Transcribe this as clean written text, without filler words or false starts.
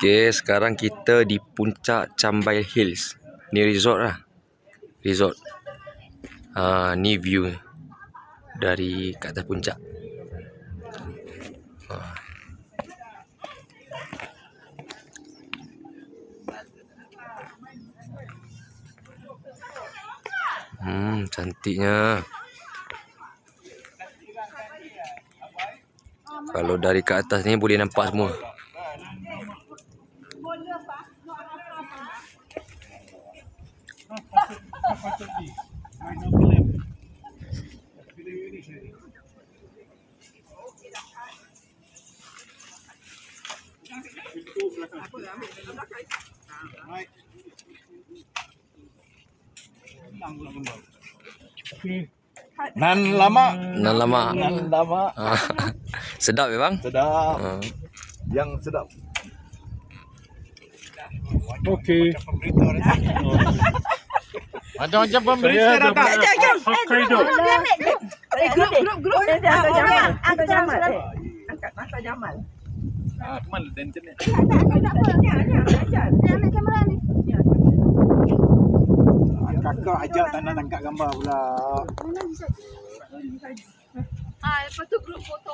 Okay, sekarang kita di puncak Cambai Hills. Ni resort lah. Resort. Ni view dari kat atas puncak. Cantiknya. Kalau dari kat atas ni boleh nampak semua. Nan lama. Sedap ya bang? Sedap. Yang sedap. Okey. Macam-macam pemberita datang. Hokkaido. Grup. Angkat Jamal. Angkat Jamal. Mana internet? Ambil kamera ni. Kakak ajak tak nak tangkap gambar pula. Lepas tu grup foto.